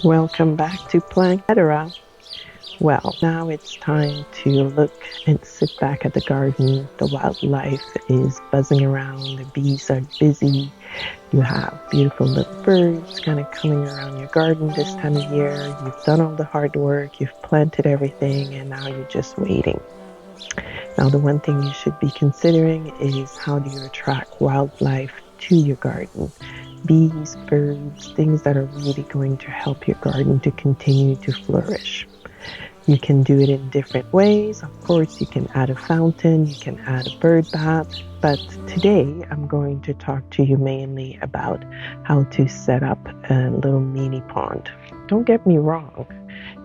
Welcome back to Plantera. Well, now it's time to look and sit back at the garden. The wildlife is buzzing around, the bees are busy. You have beautiful little birds kind of coming around your garden this time of year. You've done all the hard work, you've planted everything, and now you're just waiting. Now, the one thing you should be considering is how do you attract wildlife to your garden? Bees, birds, things that are really going to help your garden to continue to flourish. You can do it in different ways. Of course, you can add a fountain, you can add a bird bath, but today I'm going to talk to you mainly about how to set up a little mini pond. Don't get me wrong.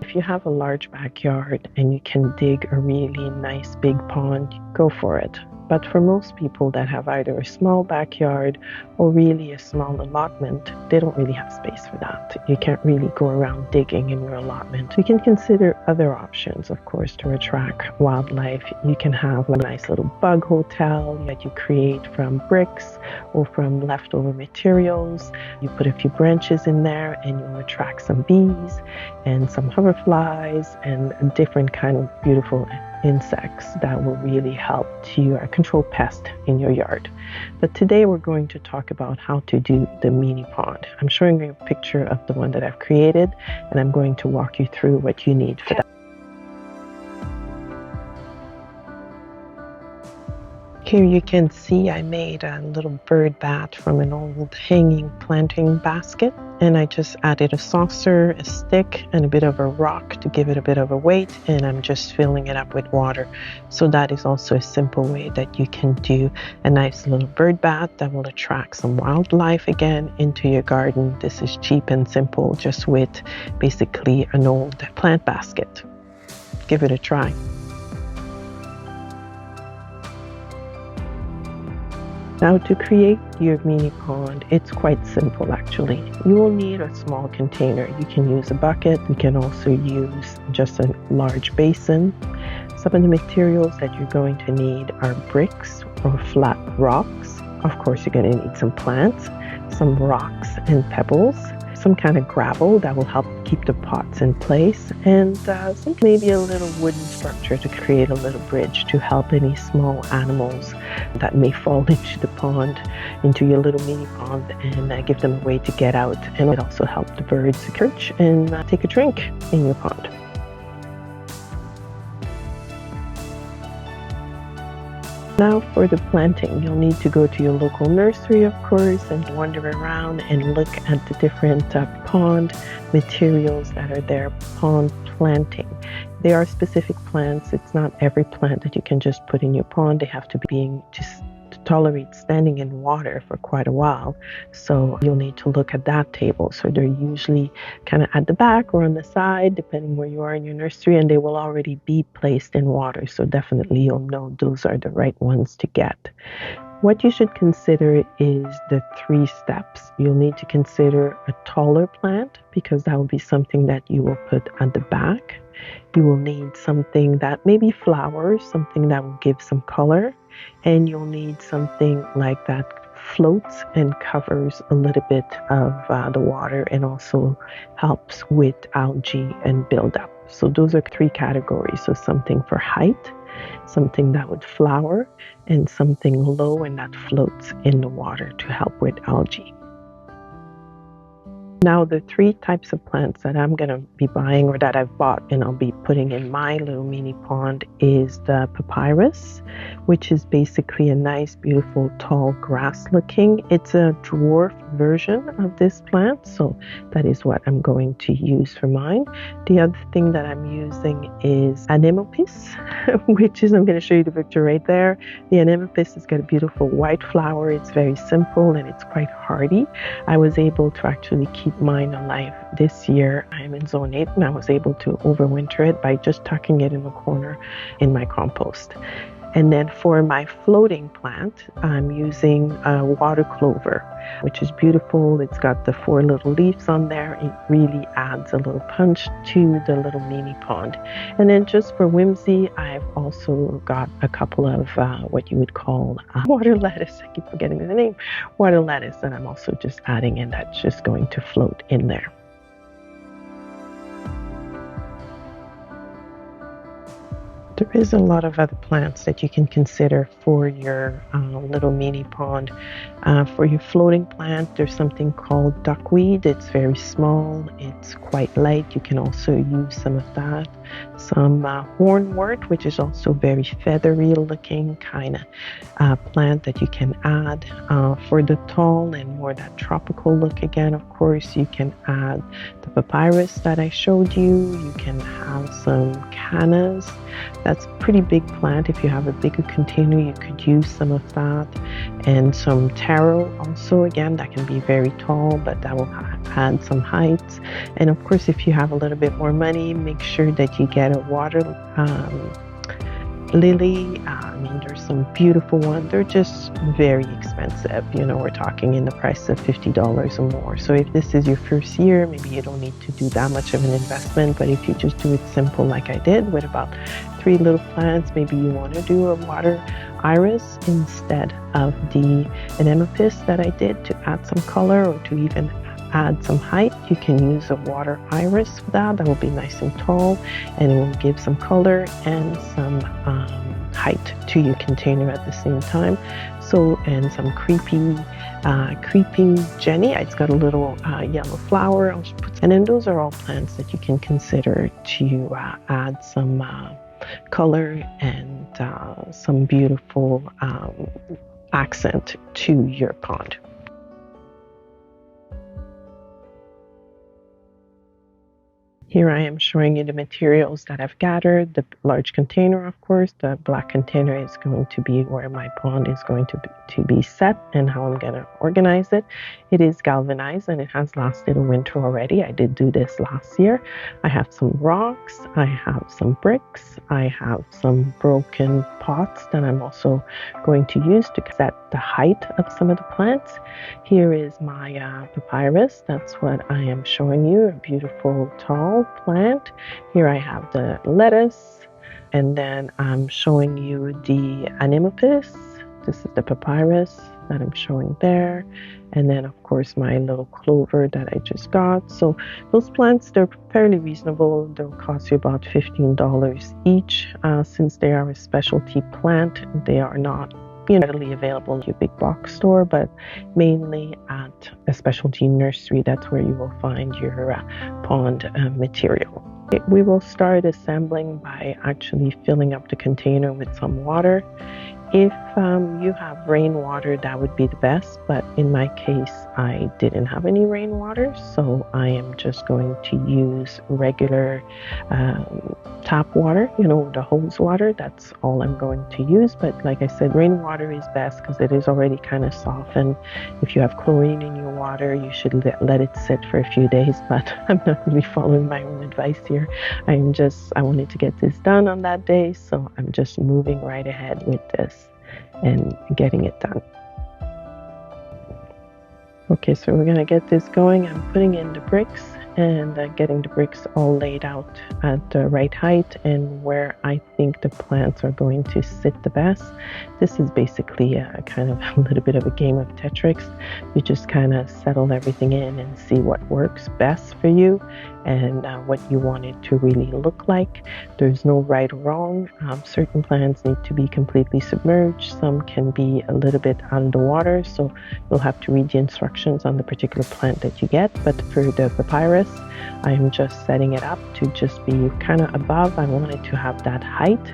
If you have a large backyard and you can dig a really nice big pond, go for it. But for most people that have either a small backyard or really a small allotment, they don't really have space for that. You can't really go around digging in your allotment. You can consider other options, of course, to attract wildlife. You can have a nice little bug hotel that you create from bricks or from leftover materials. You put a few branches in there and you'll attract some bees and some hoverflies and different kind of beautiful insects that will really help to control pests in your yard. But today we're going to talk about how to do the mini pond. I'm showing you a picture of the one that I've created, and I'm going to walk you through what you need for that. Here you can see I made a little bird bath from an old hanging planting basket, and I just added a saucer, a stick, and a bit of a rock to give it a bit of a weight, and I'm just filling it up with water. So that is also a simple way that you can do a nice little bird bath that will attract some wildlife again into your garden. This is cheap and simple, just with basically an old plant basket. Give it a try. Now, to create your mini pond, it's quite simple actually. You will need a small container. You can use a bucket. You can also use just a large basin. Some of the materials that you're going to need are bricks or flat rocks. Of course, you're going to need some plants, some rocks and pebbles, some kind of gravel that will help keep the pots in place, and maybe a little wooden structure to create a little bridge to help any small animals that may fall into the pond, into your little mini pond, and give them a way to get out. And it also helps the birds perch and take a drink in your pond. Now for the planting, you'll need to go to your local nursery, of course, and wander around and look at the different pond materials that are there, pond planting. There are specific plants. It's not every plant that you can just put in your pond. They have to be just to tolerate standing in water for quite a while. So you'll need to look at that table. So they're usually kind of at the back or on the side, depending where you are in your nursery, and they will already be placed in water. So definitely you'll know those are the right ones to get. What you should consider is the 3 steps. You'll need to consider a taller plant because that will be something that you will put at the back. You will need something that maybe flowers, something that will give some color, and you'll need something like that floats and covers a little bit of the water and also helps with algae and buildup. So those are 3 categories. So something for height, something that would flower, and something low and that floats in the water to help with algae. Now, the 3 types of plants that I'm going to be buying or that I've bought and I'll be putting in my little mini pond is the Papyrus, which is basically a nice, beautiful, tall grass looking. It's a dwarf version of this plant, so that is what I'm going to use for mine. The other thing that I'm using is Anemopsis, which is, I'm going to show you the picture right there. The Anemopsis has got a beautiful white flower. It's very simple and it's quite hardy. I was able to actually keep mine alive this year. I'm in zone 8 and I was able to overwinter it by just tucking it in the corner in my compost. And then for my floating plant, I'm using water clover, which is beautiful. It's got the 4 little leaves on there. It really adds a little punch to the little mini pond. And then just for whimsy, I've also got a couple of what you would call water lettuce. I keep forgetting the name. Water lettuce. And I'm also just adding in that's just going to float in there. There is a lot of other plants that you can consider for your little mini pond. For your floating plant, there's something called duckweed. It's very small. It's quite light. You can also use some of that. Some hornwort, which is also very feathery looking kind of plant that you can add. For the tall and more that tropical look again, of course, you can add the papyrus that I showed you. You can have some cannas. That's a pretty big plant. If you have a bigger container, you could use some of that. And some taro also, again, that can be very tall, but that will add some height. And of course, if you have a little bit more money, make sure that you get a water lily. I mean, there's some beautiful ones. They're just very expensive. You know, we're talking in the price of $50 or more. So if this is your first year, maybe you don't need to do that much of an investment. But if you just do it simple like I did with about 3 little plants, maybe you want to do a water iris instead of the Anemopsis that I did to add some color or to even add some height. You can use a water iris for that. That will be nice and tall, and it will give some color and some height to your container at the same time. So, and some creeping Jenny. It's got a little yellow flower. And then those are all plants that you can consider to add some color and some beautiful accent to your pond. Here I am showing you the materials that I've gathered. The large container, of course. The black container is going to be where my pond is going to be set and how I'm going to organize it. It is galvanized and it has lasted a winter already. I did do this last year. I have some rocks. I have some bricks. I have some broken pots that I'm also going to use to set the height of some of the plants. Here is my papyrus. That's what I am showing you. A beautiful tall plant. Here I have the lettuce, and then I'm showing you the Anemopsis. This is the papyrus that I'm showing there, and then of course my little clover that I just got. So those plants, they're fairly reasonable. They'll cost you about $15 each. Since they are a specialty plant, they are not readily available in your big box store, but mainly at a specialty nursery. That's where you will find your pond material. We will start assembling by actually filling up the container with some water. If you have rainwater, that would be the best, but in my case, I didn't have any rainwater, so I am just going to use regular tap water, the hose water. That's all I'm going to use, but like I said, rainwater is best because it is already kind of softened. If you have chlorine in your water, you should let it sit for a few days, but I'm not really following my own advice here. I wanted to get this done on that day, so I'm just moving right ahead with this and getting it done. Okay, so we're going to get this going. I'm putting in the bricks and getting the bricks all laid out at the right height and where I think the plants are going to sit the best. This is basically a kind of a little bit of a game of Tetris. You just kind of settle everything in and see what works best for you and what you want it to really look like. There's no right or wrong. Certain plants need to be completely submerged. Some can be a little bit underwater, so you'll have to read the instructions on the particular plant that you get. But for the papyrus, I'm just setting it up to just be kind of above. I want it to have that height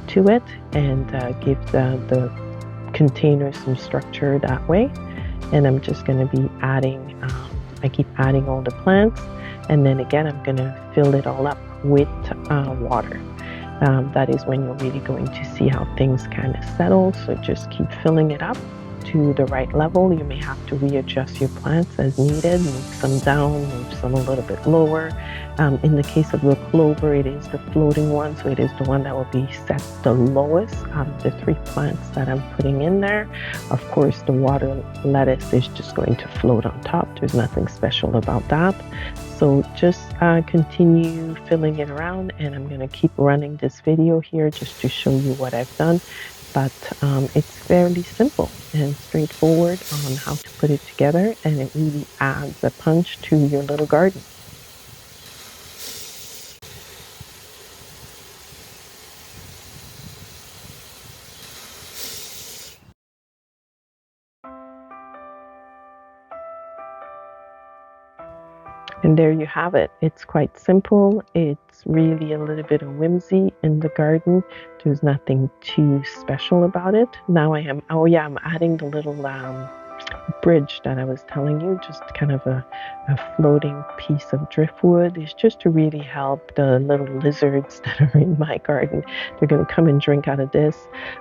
to it and give the container some structure that way. And I'm just going to be adding, I keep adding all the plants. And then again, I'm going to fill it all up with water. That is when you're really going to see how things kind of settle. So just keep filling it up to the right level. You may have to readjust your plants as needed, move some down, move some a little bit lower. In the case of the clover, it is the floating one, so it is the one that will be set the lowest out of the 3 plants that I'm putting in there. Of course, the water lettuce is just going to float on top. There's nothing special about that. So just continue filling it around, and I'm going to keep running this video here just to show you what I've done. But it's fairly simple and straightforward on how to put it together, and it really adds a punch to your little garden. And there you have it. It's quite simple. It's really a little bit of whimsy in the garden. There's nothing too special about it. Now I'm adding the little bridge that I was telling you, just kind of a floating piece of driftwood. Is just to really help the little lizards that are in my garden. They're going to come and drink out of this,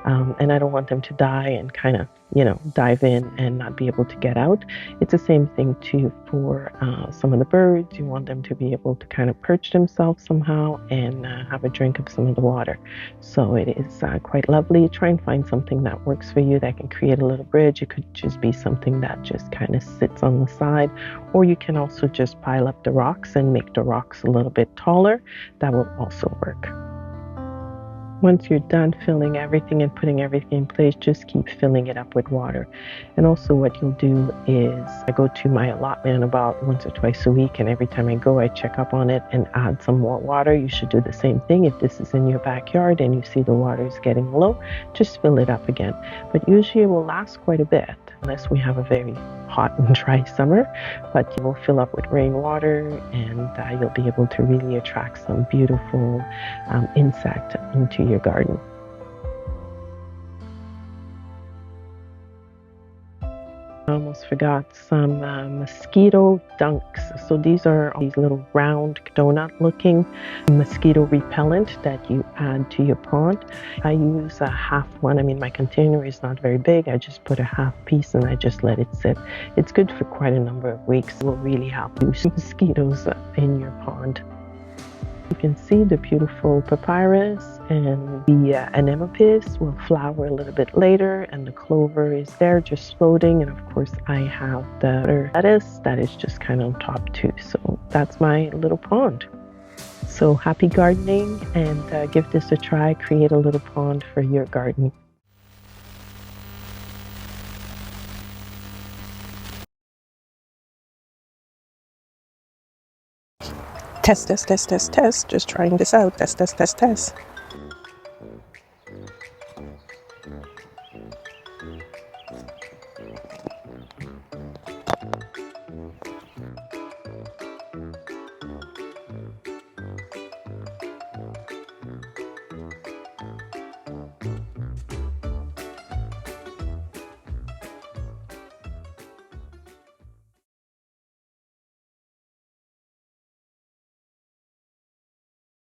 and I don't want them to die and kind of, dive in and not be able to get out. It's the same thing too for some of the birds. You want them to be able to kind of perch themselves somehow and have a drink of some of the water. So it is quite lovely. Try and find something that works for you that can create a little bridge. It could just be something that just kind of sits on the side, or you can also just pile up the rocks and make the rocks a little bit taller. That will also work. Once you're done filling everything and putting everything in place, just keep filling it up with water. And also what you'll do is I go to my allotment about once or twice a week, and every time I go, I check up on it and add some more water. You should do the same thing. If this is in your backyard and you see the water is getting low, just fill it up again. But usually it will last quite a bit, unless we have a very hot and dry summer, but you will fill up with rainwater, and you'll be able to really attract some beautiful insect into your garden. I almost forgot some mosquito dunks. So these are these little round donut looking mosquito repellent that you add to your pond. I use a half one. I mean, my container is not very big. I just put a half piece and I just let it sit. It's good for quite a number of weeks. It will really help reduce mosquitoes in your pond. You can see the beautiful papyrus, and the Anemopsis will flower a little bit later, and the clover is there just floating, and of course I have the lettuce that is just kind of on top too. So that's my little pond. So happy gardening, and give this a try. Create a little pond for your garden. Test, test, test, test, test. Just trying this out. Test, test, test, test.